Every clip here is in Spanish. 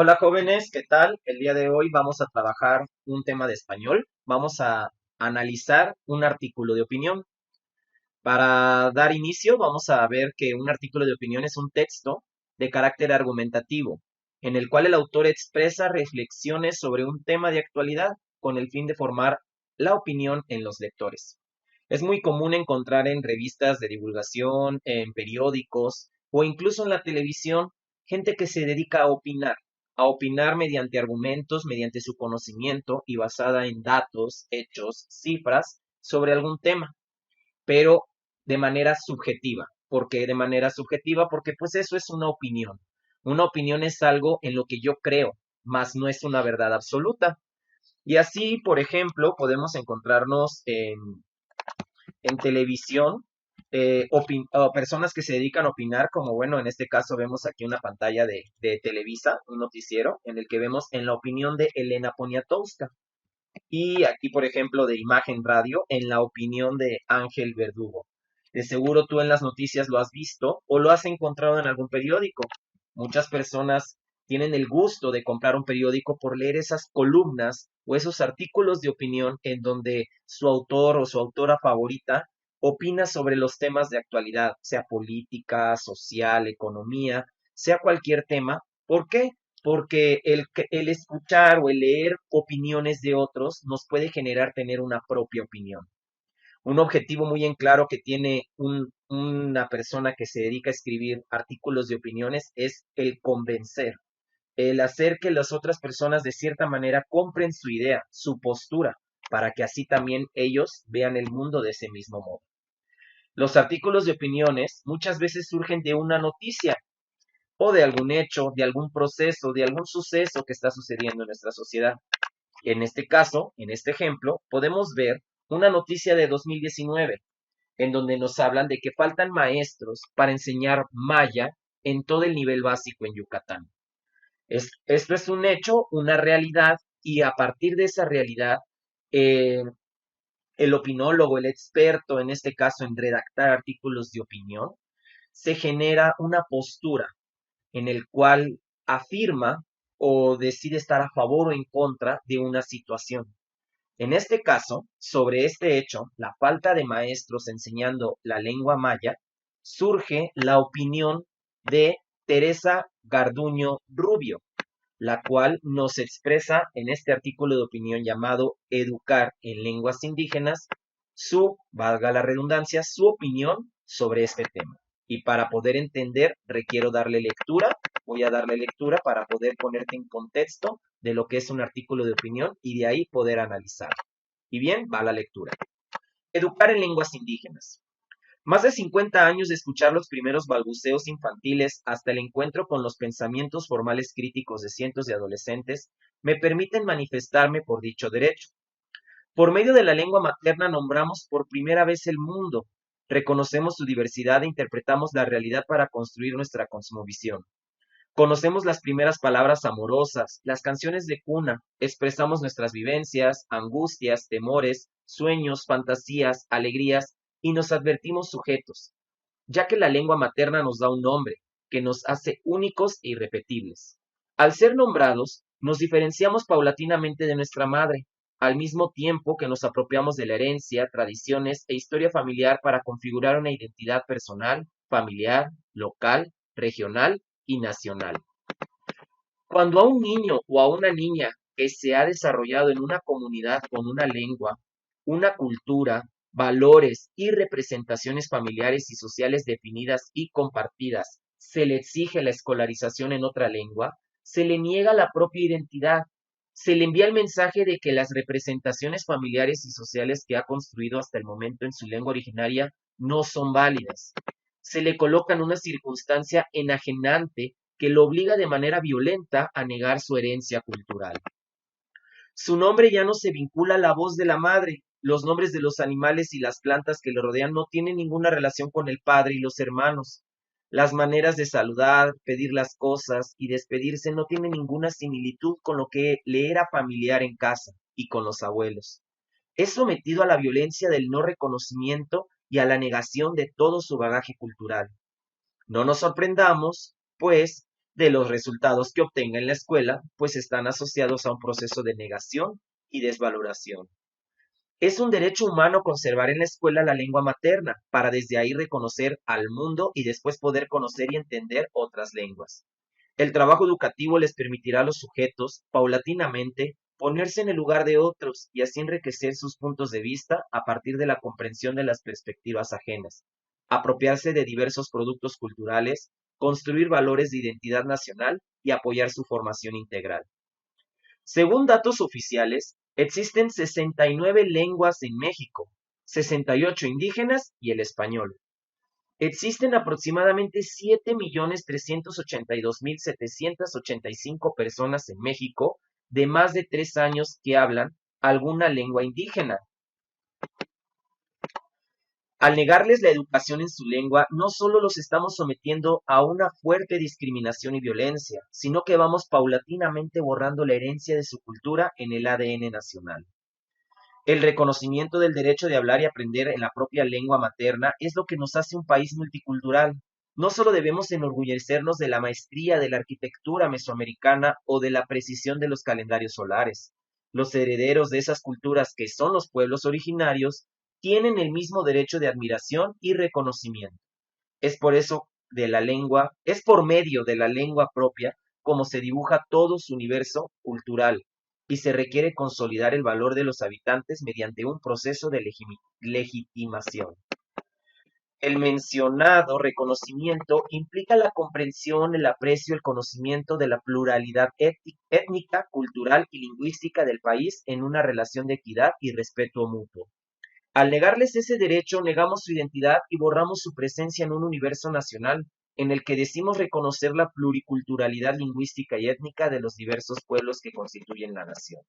Hola jóvenes, ¿qué tal? El día de hoy vamos a trabajar un tema de español. Vamos a analizar un artículo de opinión. Para dar inicio, vamos a ver que un artículo de opinión es un texto de carácter argumentativo, en el cual el autor expresa reflexiones sobre un tema de actualidad con el fin de formar la opinión en los lectores. Es muy común encontrar en revistas de divulgación, en periódicos o incluso en la televisión gente que se dedica a opinar mediante argumentos, mediante su conocimiento y basada en datos, hechos, cifras sobre algún tema, pero de manera subjetiva. ¿Por qué de manera subjetiva? Porque pues eso es una opinión. Una opinión es algo en lo que yo creo, mas no es una verdad absoluta. Y así, por ejemplo, podemos encontrarnos en televisión o personas que se dedican a opinar, como bueno, en este caso vemos aquí una pantalla de Televisa, un noticiero, en el que vemos en la opinión de Elena Poniatowska. Y aquí, por ejemplo, de Imagen Radio, en la opinión de Ángel Verdugo. De seguro tú en las noticias lo has visto o lo has encontrado en algún periódico. Muchas personas tienen el gusto de comprar un periódico por leer esas columnas o esos artículos de opinión en donde su autor o su autora favorita opina sobre los temas de actualidad, sea política, social, economía, sea cualquier tema. ¿Por qué? Porque el escuchar o el leer opiniones de otros nos puede generar tener una propia opinión. Un objetivo muy en claro que tiene una persona que se dedica a escribir artículos de opiniones es el convencer, el hacer que las otras personas de cierta manera compren su idea, su postura, para que así también ellos vean el mundo de ese mismo modo. Los artículos de opiniones muchas veces surgen de una noticia o de algún hecho, de algún proceso, de algún suceso que está sucediendo en nuestra sociedad. En este caso, en este ejemplo, podemos ver una noticia de 2019, en donde nos hablan de que faltan maestros para enseñar maya en todo el nivel básico en Yucatán. Esto es un hecho, una realidad, y a partir de esa realidad, eh, el opinólogo, el experto, en este caso en redactar artículos de opinión, se genera una postura en el cual afirma o decide estar a favor o en contra de una situación. En este caso, sobre este hecho, la falta de maestros enseñando la lengua maya, surge la opinión de Teresa Garduño Rubio, la cual nos expresa en este artículo de opinión llamado Educar en lenguas indígenas valga la redundancia, su opinión sobre este tema. Y para poder entender, requiero darle lectura, voy a darle lectura para poder ponerte en contexto de lo que es un artículo de opinión y de ahí poder analizar. Y bien, va la lectura. Educar en lenguas indígenas. Más de 50 años de escuchar los primeros balbuceos infantiles hasta el encuentro con los pensamientos formales críticos de cientos de adolescentes me permiten manifestarme por dicho derecho. Por medio de la lengua materna nombramos por primera vez el mundo, reconocemos su diversidad e interpretamos la realidad para construir nuestra cosmovisión. Conocemos las primeras palabras amorosas, las canciones de cuna, expresamos nuestras vivencias, angustias, temores, sueños, fantasías, alegrías y nos advertimos sujetos, ya que la lengua materna nos da un nombre, que nos hace únicos e irrepetibles. Al ser nombrados, nos diferenciamos paulatinamente de nuestra madre, al mismo tiempo que nos apropiamos de la herencia, tradiciones e historia familiar para configurar una identidad personal, familiar, local, regional y nacional. Cuando a un niño o a una niña que se ha desarrollado en una comunidad con una lengua, una cultura, valores y representaciones familiares y sociales definidas y compartidas, se le exige la escolarización en otra lengua, se le niega la propia identidad, se le envía el mensaje de que las representaciones familiares y sociales que ha construido hasta el momento en su lengua originaria no son válidas. Se le coloca en una circunstancia enajenante que lo obliga de manera violenta a negar su herencia cultural. Su nombre ya no se vincula a la voz de la madre. Los nombres de los animales y las plantas que le rodean no tienen ninguna relación con el padre y los hermanos. Las maneras de saludar, pedir las cosas y despedirse no tienen ninguna similitud con lo que le era familiar en casa y con los abuelos. Es sometido a la violencia del no reconocimiento y a la negación de todo su bagaje cultural. No nos sorprendamos, pues, de los resultados que obtenga en la escuela, pues están asociados a un proceso de negación y desvaloración. Es un derecho humano conservar en la escuela la lengua materna, para desde ahí reconocer al mundo y después poder conocer y entender otras lenguas. El trabajo educativo les permitirá a los sujetos, paulatinamente, ponerse en el lugar de otros y así enriquecer sus puntos de vista a partir de la comprensión de las perspectivas ajenas, apropiarse de diversos productos culturales, construir valores de identidad nacional y apoyar su formación integral. Según datos oficiales, existen 69 lenguas en México, 68 indígenas y el español. Existen aproximadamente 7.382.785 personas en México de más de 3 años que hablan alguna lengua indígena. Al negarles la educación en su lengua, no solo los estamos sometiendo a una fuerte discriminación y violencia, sino que vamos paulatinamente borrando la herencia de su cultura en el ADN nacional. El reconocimiento del derecho de hablar y aprender en la propia lengua materna es lo que nos hace un país multicultural. No solo debemos enorgullecernos de la maestría de la arquitectura mesoamericana o de la precisión de los calendarios solares. Los herederos de esas culturas, que son los pueblos originarios, tienen el mismo derecho de admiración y reconocimiento. Es por medio de la lengua propia como se dibuja todo su universo cultural, y se requiere consolidar el valor de los habitantes mediante un proceso de legitimación. El mencionado reconocimiento implica la comprensión, el aprecio, el conocimiento de la pluralidad étnica, cultural y lingüística del país en una relación de equidad y respeto mutuo. Al negarles ese derecho, negamos su identidad y borramos su presencia en un universo nacional en el que decimos reconocer la pluriculturalidad lingüística y étnica de los diversos pueblos que constituyen la nación.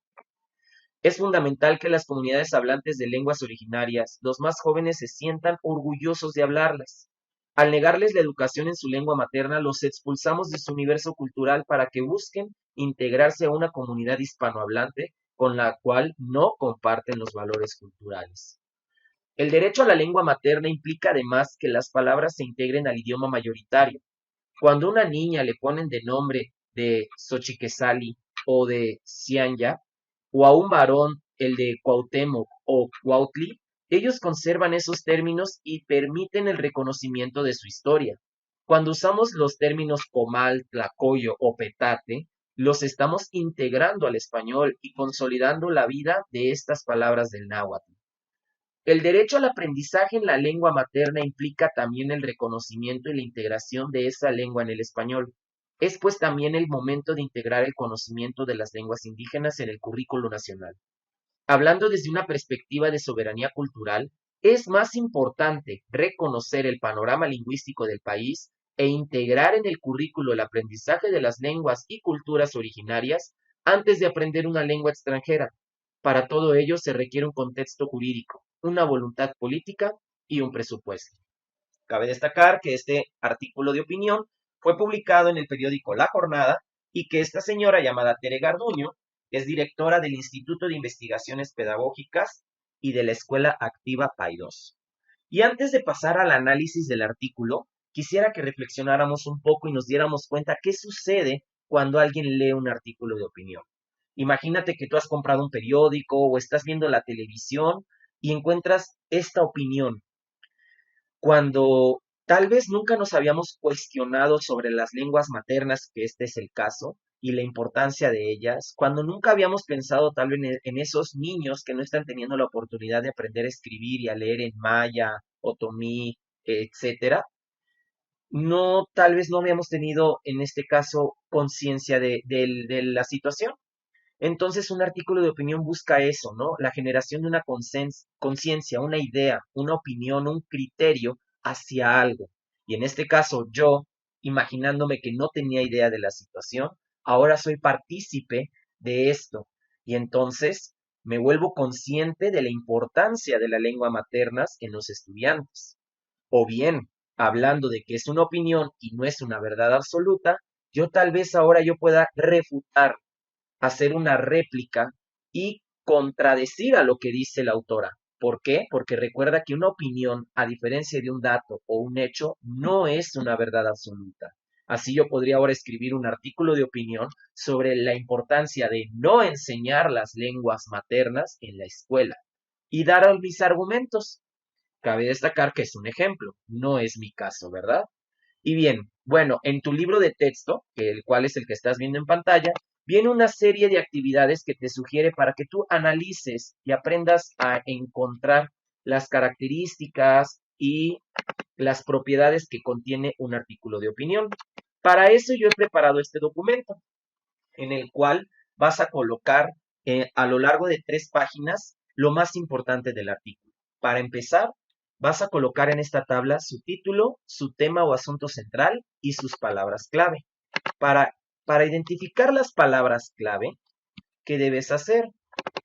Es fundamental que las comunidades hablantes de lenguas originarias, los más jóvenes, se sientan orgullosos de hablarlas. Al negarles la educación en su lengua materna, los expulsamos de su universo cultural para que busquen integrarse a una comunidad hispanohablante con la cual no comparten los valores culturales. El derecho a la lengua materna implica además que las palabras se integren al idioma mayoritario. Cuando a una niña le ponen de nombre de Xochiquezali o de Cianya, o a un varón el de Cuauhtémoc o Cuautli, ellos conservan esos términos y permiten el reconocimiento de su historia. Cuando usamos los términos comal, tlacoyo o petate, los estamos integrando al español y consolidando la vida de estas palabras del náhuatl. El derecho al aprendizaje en la lengua materna implica también el reconocimiento y la integración de esa lengua en el español. Es pues también el momento de integrar el conocimiento de las lenguas indígenas en el currículo nacional. Hablando desde una perspectiva de soberanía cultural, es más importante reconocer el panorama lingüístico del país e integrar en el currículo el aprendizaje de las lenguas y culturas originarias antes de aprender una lengua extranjera. Para todo ello se requiere un contexto jurídico, una voluntad política y un presupuesto. Cabe destacar que este artículo de opinión fue publicado en el periódico La Jornada y que esta señora llamada Tere Garduño es directora del Instituto de Investigaciones Pedagógicas y de la Escuela Activa PAI2. Y antes de pasar al análisis del artículo, quisiera que reflexionáramos un poco y nos diéramos cuenta qué sucede cuando alguien lee un artículo de opinión. Imagínate que tú has comprado un periódico o estás viendo la televisión y encuentras esta opinión, cuando tal vez nunca nos habíamos cuestionado sobre las lenguas maternas, que este es el caso, y la importancia de ellas, cuando nunca habíamos pensado tal vez en esos niños que no están teniendo la oportunidad de aprender a escribir y a leer en maya, otomí, etcétera. No, tal vez no habíamos tenido en este caso conciencia de la situación. Entonces, un artículo de opinión busca eso, ¿no? La generación de una conciencia, una idea, una opinión, un criterio hacia algo. Y en este caso, yo, imaginándome que no tenía idea de la situación, ahora soy partícipe de esto. Y entonces me vuelvo consciente de la importancia de la lengua materna en los estudiantes. O bien, hablando de que es una opinión y no es una verdad absoluta, yo tal vez ahora yo pueda refutar, hacer una réplica y contradecir a lo que dice la autora. ¿Por qué? Porque recuerda que una opinión, a diferencia de un dato o un hecho, no es una verdad absoluta. Así yo podría ahora escribir un artículo de opinión sobre la importancia de no enseñar las lenguas maternas en la escuela y dar mis argumentos. Cabe destacar que es un ejemplo, no es mi caso, ¿verdad? Y bien, bueno, en tu libro de texto, que el cual es el que estás viendo en pantalla, viene una serie de actividades que te sugiere para que tú analices y aprendas a encontrar las características y las propiedades que contiene un artículo de opinión. Para eso yo he preparado este documento, en el cual vas a colocar a lo largo de 3 páginas lo más importante del artículo. Para empezar, vas a colocar en esta tabla su título, su tema o asunto central y sus palabras clave. Para, para identificar las palabras clave, ¿qué debes hacer?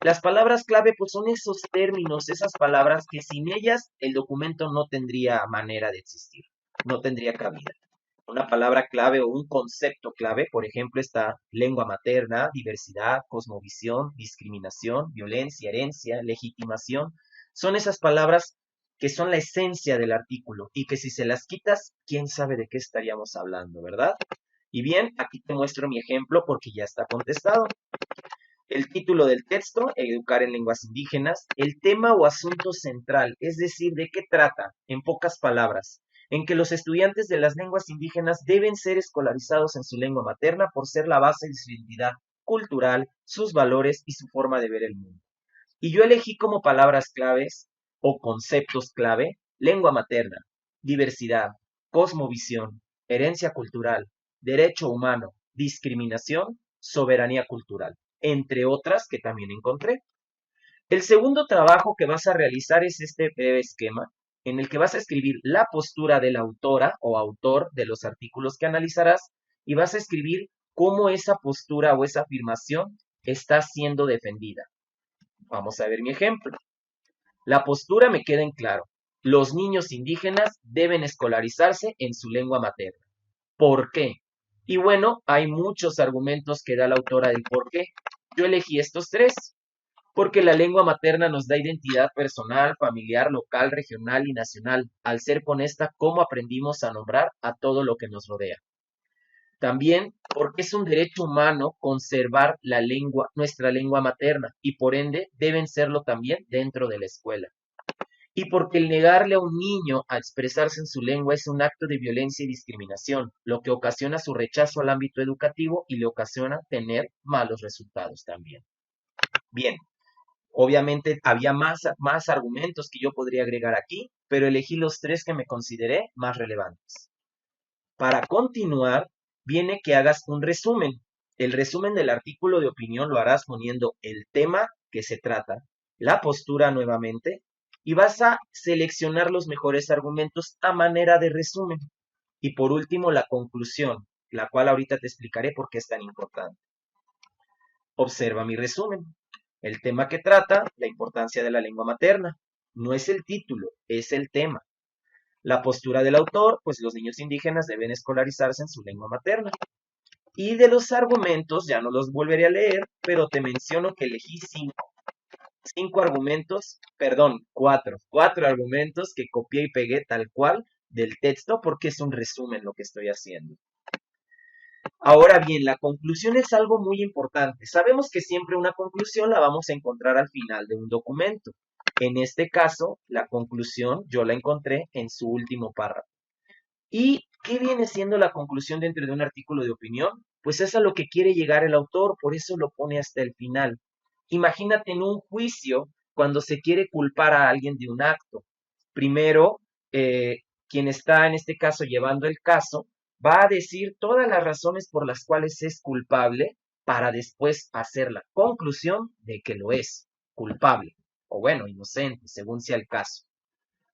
Las palabras clave pues son esos términos, esas palabras que sin ellas el documento no tendría manera de existir, no tendría cabida. Una palabra clave o un concepto clave, por ejemplo, está lengua materna, diversidad, cosmovisión, discriminación, violencia, herencia, legitimación. Son esas palabras que son la esencia del artículo y que si se las quitas, quién sabe de qué estaríamos hablando, ¿verdad? Y bien, aquí te muestro mi ejemplo porque ya está contestado. El título del texto, Educar en lenguas indígenas, el tema o asunto central, es decir, de qué trata, en pocas palabras, en que los estudiantes de las lenguas indígenas deben ser escolarizados en su lengua materna por ser la base de su identidad cultural, sus valores y su forma de ver el mundo. Y yo elegí como palabras claves o conceptos clave lengua materna, diversidad, cosmovisión, herencia cultural, derecho humano, discriminación, soberanía cultural, entre otras que también encontré. El segundo trabajo que vas a realizar es este breve esquema en el que vas a escribir la postura de la autora o autor de los artículos que analizarás y vas a escribir cómo esa postura o esa afirmación está siendo defendida. Vamos a ver mi ejemplo. La postura me queda en claro. Los niños indígenas deben escolarizarse en su lengua materna. ¿Por qué? Y bueno, hay muchos argumentos que da la autora del por qué. Yo elegí estos 3. Porque la lengua materna nos da identidad personal, familiar, local, regional y nacional, al ser con esta cómo aprendimos a nombrar a todo lo que nos rodea. También porque es un derecho humano conservar la lengua, nuestra lengua materna, y por ende deben serlo también dentro de la escuela. Y porque el negarle a un niño a expresarse en su lengua es un acto de violencia y discriminación, lo que ocasiona su rechazo al ámbito educativo y le ocasiona tener malos resultados también. Bien, obviamente había más argumentos que yo podría agregar aquí, pero elegí los 3 que me consideré más relevantes. Para continuar, viene que hagas un resumen. El resumen del artículo de opinión lo harás poniendo el tema que se trata, la postura nuevamente, y vas a seleccionar los mejores argumentos a manera de resumen. Y por último, la conclusión, la cual ahorita te explicaré por qué es tan importante. Observa mi resumen. El tema que trata, la importancia de la lengua materna. No es el título, es el tema. La postura del autor, pues los niños indígenas deben escolarizarse en su lengua materna. Y de los argumentos, ya no los volveré a leer, pero te menciono que elegí 5 argumentos, perdón, 4 argumentos que copié y pegué tal cual del texto porque es un resumen lo que estoy haciendo. Ahora bien, la conclusión es algo muy importante. Sabemos que siempre una conclusión la vamos a encontrar al final de un documento. En este caso, la conclusión yo la encontré en su último párrafo. ¿Y qué viene siendo la conclusión dentro de un artículo de opinión? Pues es a lo que quiere llegar el autor, por eso lo pone hasta el final. Imagínate en un juicio cuando se quiere culpar a alguien de un acto. Primero, quien está en este caso llevando el caso va a decir todas las razones por las cuales es culpable para después hacer la conclusión de que lo es culpable o bueno, inocente, según sea el caso.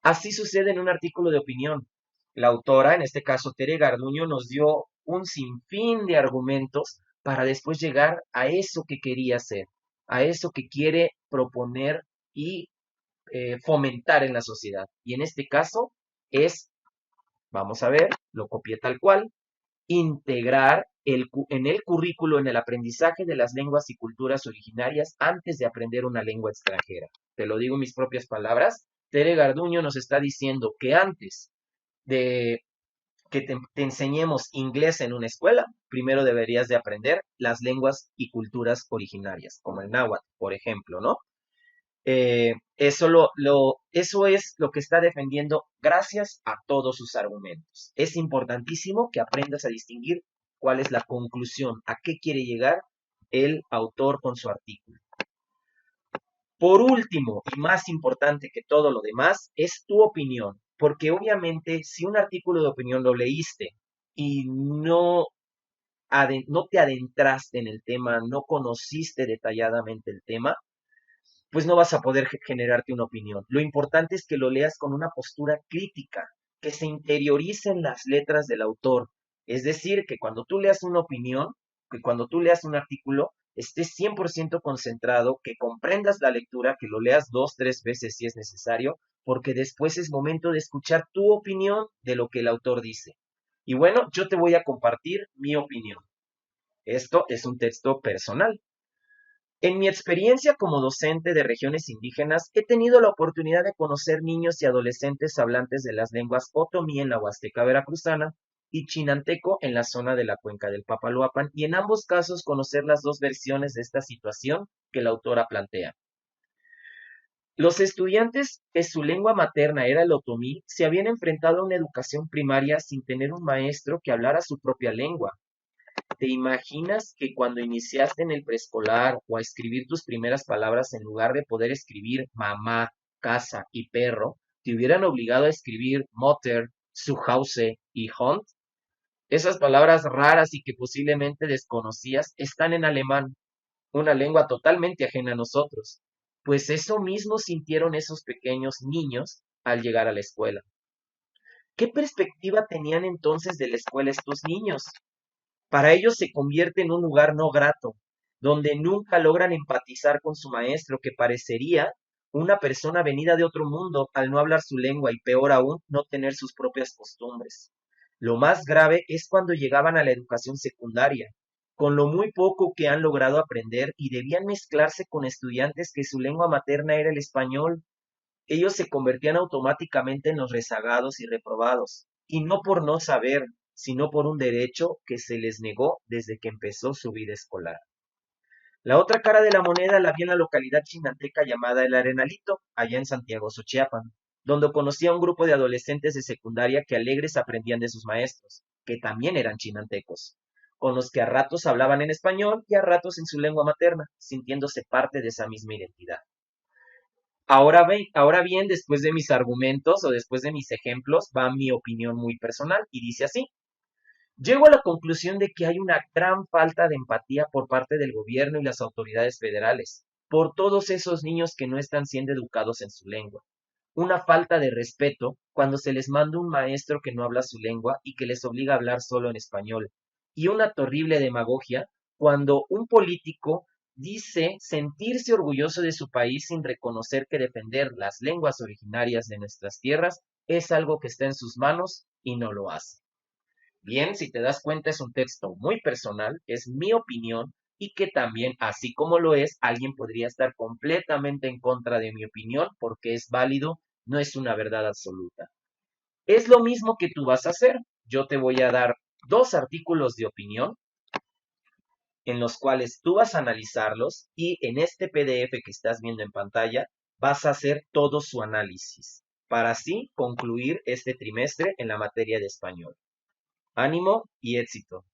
Así sucede en un artículo de opinión. La autora, en este caso Tere Garduño, nos dio un sinfín de argumentos para después llegar a eso que quería hacer, a eso que quiere proponer y fomentar en la sociedad. Y en este caso es, vamos a ver, lo copié tal cual, integrar en el currículo, en el aprendizaje de las lenguas y culturas originarias antes de aprender una lengua extranjera. Te lo digo en mis propias palabras. Tere Garduño nos está diciendo que antes de que te enseñemos inglés en una escuela, primero deberías de aprender las lenguas y culturas originarias, como el náhuatl, por ejemplo, ¿no? Eso es lo que está defendiendo gracias a todos sus argumentos. Es importantísimo que aprendas a distinguir cuál es la conclusión, a qué quiere llegar el autor con su artículo. Por último, y más importante que todo lo demás, es tu opinión, porque obviamente si un artículo de opinión lo leíste y no te adentraste en el tema, no conociste detalladamente el tema, pues no vas a poder generarte una opinión. Lo importante es que lo leas con una postura crítica, que se interioricen las letras del autor. Es decir, que cuando tú leas una opinión, que cuando tú leas un artículo, estés 100% concentrado, que comprendas la lectura, que lo leas 2, 3 veces si es necesario, porque después es momento de escuchar tu opinión de lo que el autor dice. Y bueno, yo te voy a compartir mi opinión. Esto es un texto personal. En mi experiencia como docente de regiones indígenas, he tenido la oportunidad de conocer niños y adolescentes hablantes de las lenguas otomí en la Huasteca Veracruzana y chinanteco en la zona de la cuenca del Papaloapan, y en ambos casos conocer las dos versiones de esta situación que la autora plantea. Los estudiantes que su lengua materna era el otomí se habían enfrentado a una educación primaria sin tener un maestro que hablara su propia lengua. ¿Te imaginas que cuando iniciaste en el preescolar o a escribir tus primeras palabras, en lugar de poder escribir mamá, casa y perro, te hubieran obligado a escribir Mutter, Zuhause y Hund? Esas palabras raras y que posiblemente desconocías están en alemán, una lengua totalmente ajena a nosotros. Pues eso mismo sintieron esos pequeños niños al llegar a la escuela. ¿Qué perspectiva tenían entonces de la escuela estos niños? Para ellos se convierte en un lugar no grato, donde nunca logran empatizar con su maestro, que parecería una persona venida de otro mundo al no hablar su lengua y peor aún, no tener sus propias costumbres. Lo más grave es cuando llegaban a la educación secundaria, con lo muy poco que han logrado aprender y debían mezclarse con estudiantes que su lengua materna era el español. Ellos se convertían automáticamente en los rezagados y reprobados, y no por no saber, sino por un derecho que se les negó desde que empezó su vida escolar. La otra cara de la moneda la vi en la localidad chinanteca llamada El Arenalito, allá en Santiago Xochiapan, donde conocí a un grupo de adolescentes de secundaria que alegres aprendían de sus maestros, que también eran chinantecos, con los que a ratos hablaban en español y a ratos en su lengua materna, sintiéndose parte de esa misma identidad. Ahora bien, después de mis argumentos o después de mis ejemplos, va mi opinión muy personal y dice así. Llego a la conclusión de que hay una gran falta de empatía por parte del gobierno y las autoridades federales por todos esos niños que no están siendo educados en su lengua. Una falta de respeto cuando se les manda un maestro que no habla su lengua y que les obliga a hablar solo en español. Y una terrible demagogia cuando un político dice sentirse orgulloso de su país sin reconocer que defender las lenguas originarias de nuestras tierras es algo que está en sus manos y no lo hace. Bien, si te das cuenta, es un texto muy personal, es mi opinión y que también, así como lo es, alguien podría estar completamente en contra de mi opinión porque es válido, no es una verdad absoluta. Es lo mismo que tú vas a hacer. Yo te voy a dar dos artículos de opinión en los cuales tú vas a analizarlos y en este PDF que estás viendo en pantalla vas a hacer todo su análisis para así concluir este trimestre en la materia de español. Ánimo y éxito.